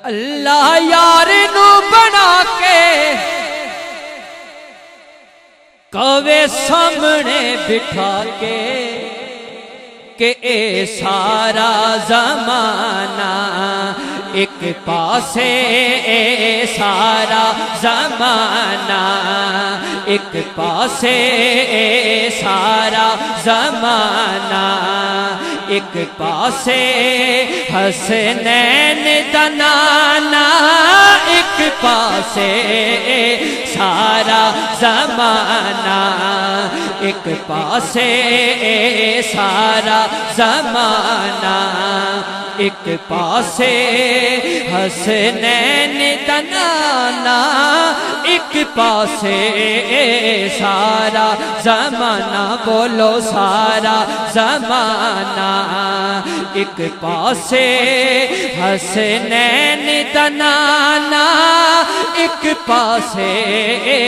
اللہ یار نو بنا کے کوے سامنے بٹھا کے کہ اے سارا زمانہ ایک پاسے، اے سارا زمانہ ایک پاسے، اے سارا زمانہ ایک پاسے، حسنین دا نانا ایک پاسے، اے سارا زمانہ ایک پاسے، اے سارا زمانہ ایک پاسے، حسنین دا نانا ایک پاسے، اے سارا زمانہ بولو سارا زمانہ ایک پاسے، حسنین دا نانا ایک پاسے، اے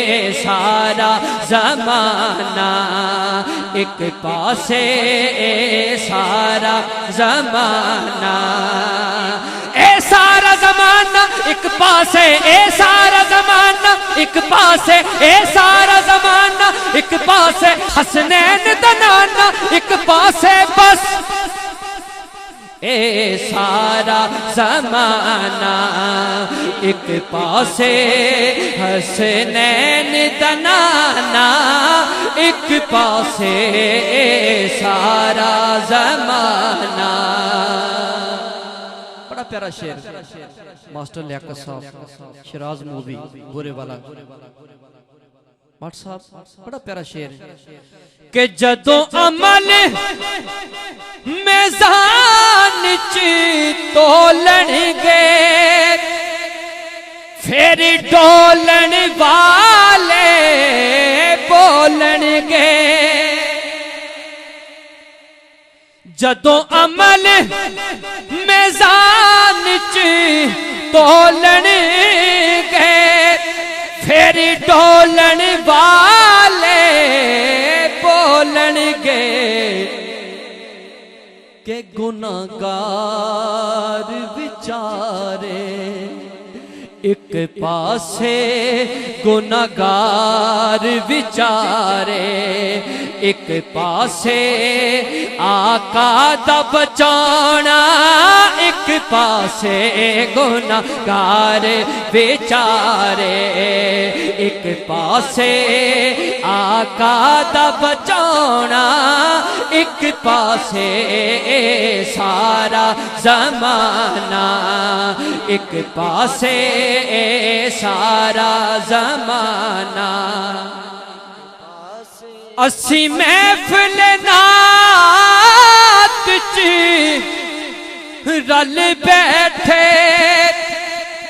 سارا زمانہ ایک پاسے، اے سارا زمانہ اے سارا زمانہ ایک پاسے، اے سارا زمانہ ایک پاسے، اے سارا زمانہ ایک پاسے، حسنین دا نانا ایک پاسے بس، اے سارا زمانہ ایک پاسے، حسنین دا نانا ایک پاسے، اے سارا زمانہ۔ بڑا پیارا شعر ماسٹر لیاقت صاحب شیراز مووی بورے والا ماٹ صاحب، بڑا پیارا شعر کہ جدوں عمل میزان چی تولن گے پھر ڈولن والے بولن گے، جدوں عمل میزان چی تولن گے پھر ڈولن والے بولن گے کہ گناہگار بیچارے ایک پاسے، گناہگار بیچارے ایک پاسے، آقا دا بچانا ایک پاسے، گناہگار بیچارے ایک پاسے، آقا دا بچانا ایک پاسے، سارا زمانہ ایک پاسے، سارا زمانہ۔ اسی محفل نعت چی رل بیٹھے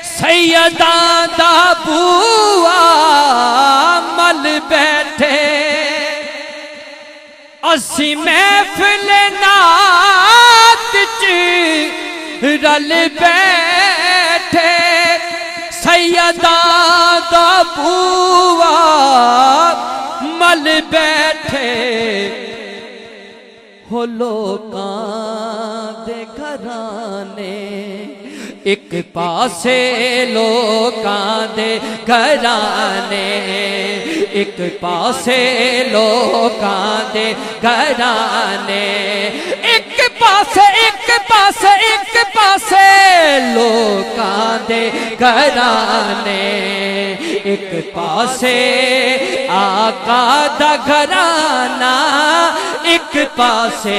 سیداں دا بوا مل بیٹھے، اسی محفل نعت چی رل بیٹھے سیداں دا بوا مل بیٹھے، ہو لوکاں دے گھرانے ایک پاسے، لوکاں دے گھرانے ایک پاسے، لوکاں دے گھرانے ایک پاسے، ایک پاسے، ایک پاسے، لوکاں دے گھرانے ایک پاسے، آقا دا گھرانہ ایک پاسے،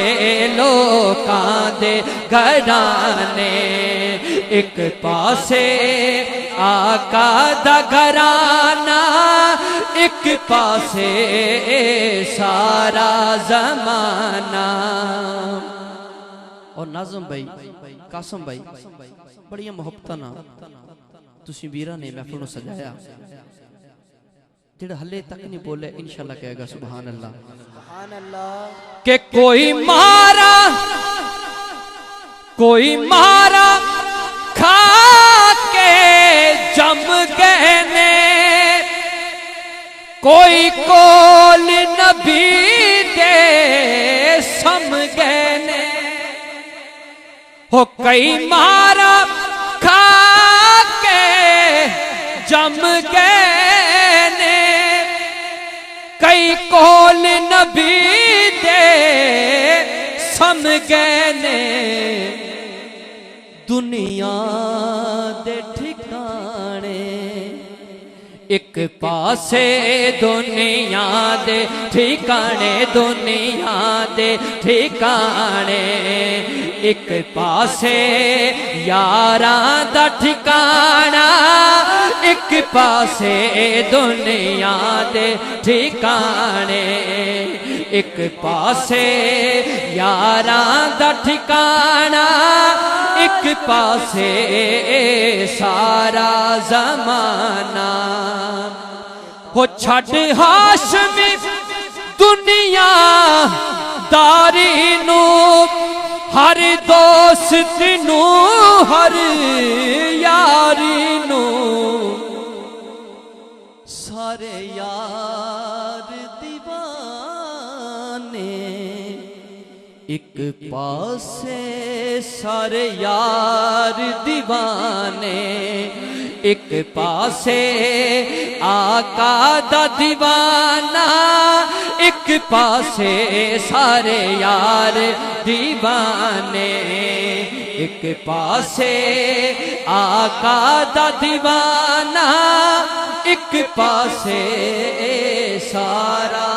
لوکاں دے گھرانے ایک پاسے، آقا دا گھرانہ ایک پاسے، سارا زمانہ۔ اور ناظم بھائی، قاسم بھائی، بڑی محبتہ نا تسی بیرہ نے محفل نو سجایا، جڑا ہلے تک نہیں بولے انشاءاللہ کہے گا سبحان اللہ۔ کہ کوئی مارا کھا کے جم گئے نے، کوئی کول نبی دے سم گئے نے، ہو کئی مارا کھا کے جم گئے نے، کئی کول نبی دے سم گئے نے، دنیا دے ٹھکانے ایک پاسے دنیا دے ٹھکانے، دنیا دے ٹھکانے ایک پاسے یاراں دا ٹھکانا، ایک پاسے دنیا دے ٹھکانے، ایک پاسے یاراں دا ٹھکانا، ایک پاسے سارا زمانہ، ہو چھڈ ہاشمی دنیا داری نو، ہر دوست نو ہر یاری نو، سارے یار دیوانے ایک پاسے، سارے یار دیوانے ایک پاسے، آقا دا دیوانہ ایک پاسے، سارے یار دیوانے ایک پاسے، آقا دا دیوانہ ایک پاسے سارا